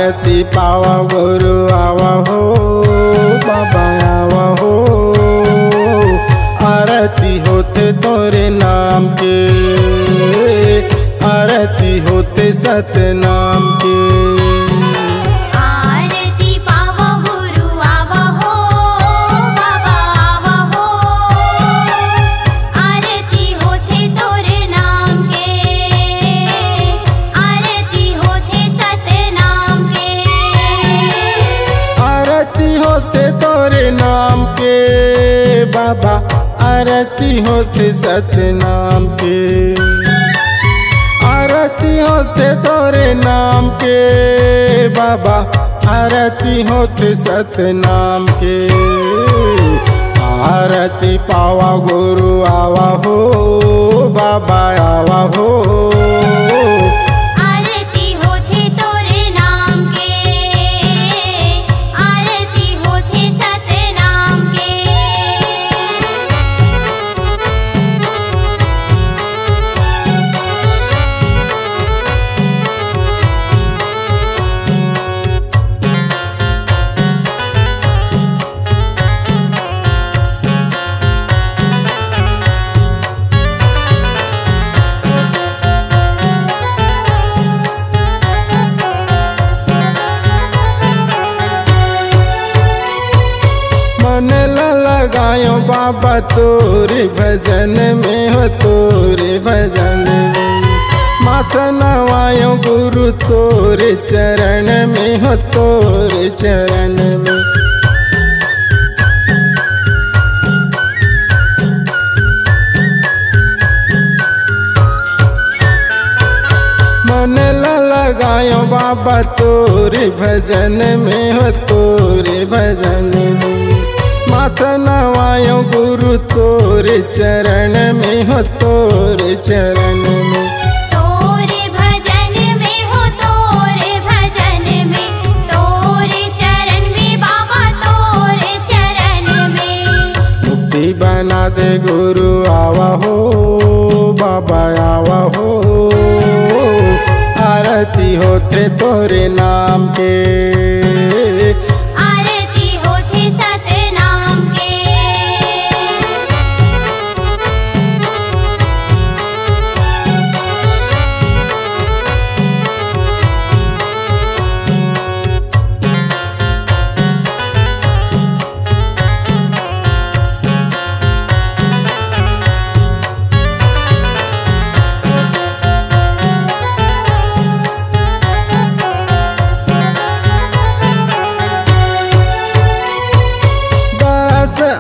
आरती पावा गुरु आवा हो, बाबा आवा हो। आरती होते तोरे नाम के, आरती होते सतनाम के। आरती पावा गुरु आवा हो, बाबा आवा हो। आरती होते तोरे नाम के, आरती होते सतनाम के। आरती होते तोरे नाम के बाबा, आरती होते सतनाम के। आरती होते तोरे नाम के बाबा, आरती होते सतनाम के। आरती पावा गुरु आवा हो, बाबा आवा हो। आरती होते तोरे नाम के, आरती होते सतनाम के। मन लगायो बाबा तोरे भजन में हो, तोरे भजन में। माथा नवायो गुरु तोरे चरण में हो, तोरे चरण में। मन लगायो बाबा तोरे भजन में हो, तोरे भजन में। माथा नवायो गुरु तोरे चरण में हो, तोरे चरण में। तोरे भजन में हो, तोरे भजन में। तोरे चरण में बाबा, तोरे चरण में। मुक्ति बना दे गुरु आवा हो, बाबा आवा हो। आरती होते तोरे नाम के, आरती होते सतनाम के।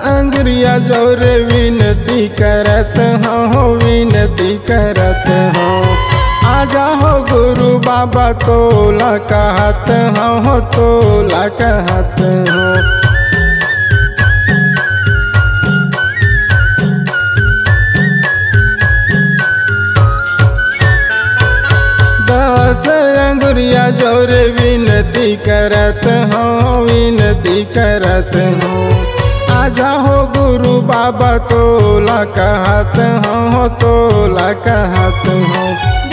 अंगुरिया जोर विनती करत हो, विनती करत हो। आजा हो गुरु बाबा तोला कहत हो, तोला कहत हो। दस अंगुरिया जोर विनती करत हो, विनती करत हो। आजा हो गुरु बाबा तोला कहत हो, तोला कहत हो।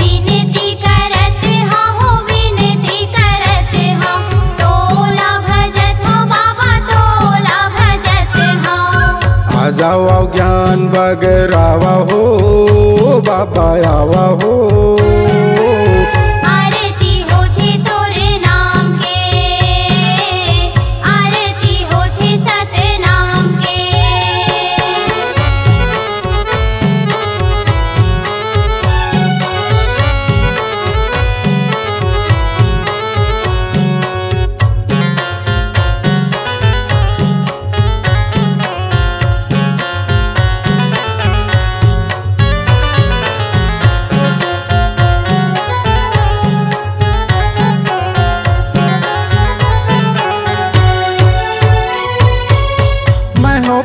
विनती करत हो, विनती करत हो। तोला भजत हो बाबा, तोला भजत हो। आ जाओ ज्ञान बगरावा हो, बाबा आवा हो। आरती होते तोरे नाम के, आरती होते सतनाम के।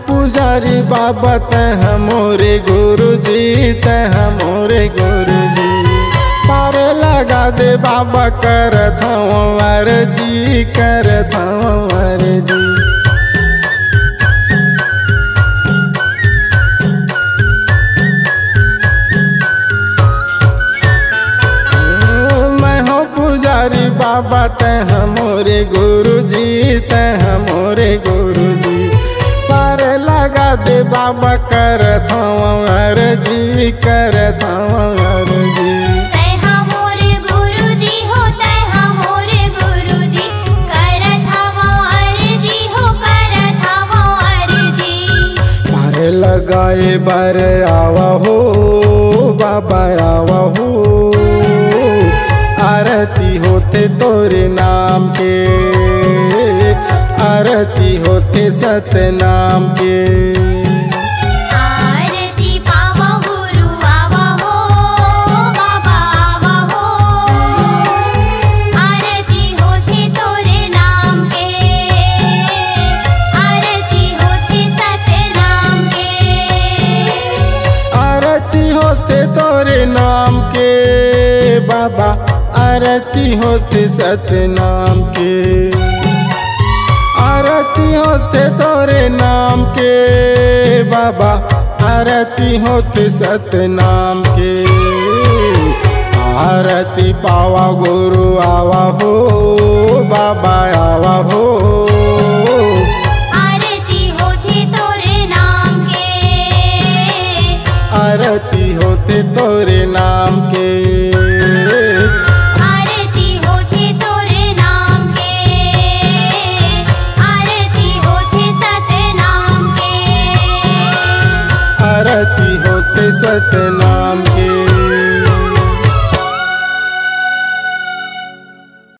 पुजारी बाबा तह मोरे गुरु जी, तह मोरे गुरु जी। पार लगा दे बाबा करत हूँ अर्जी, करत हूँ अर्जी। मैं हो पुजारी दुलारी बाबा तह मोरे गुरु जी तह मोरे गुरु जी पार लगा दे बाबा करत हूँ अर्जी करत हूँ अर्जी तैहा मोरे गुरुजी हो तैहा मोरे गुरुजी करत हवो अर्जी हो करत हवो अर्जी पार लगाए बर आवा हो बाबा आवा हो आरती होते तोरे नाम के आरती होते सतनाम के आरती पावा गुरु आवा हो बाबा आवा हो आरती होते तोरे नाम के आरती होते सतनाम के आरती होते तोरे नाम के बाबा आरती होते सतनाम के आरती होते तोरे नाम के बाबा आरती होते सतनाम के आरती पावा गुरु आवा हो बाबा आवा हो आरती होते तोरे नाम के आरती होते तोरे नाम के आरती होते तोरे नाम के आरती होते सतनाम के आरती होते सतनाम के।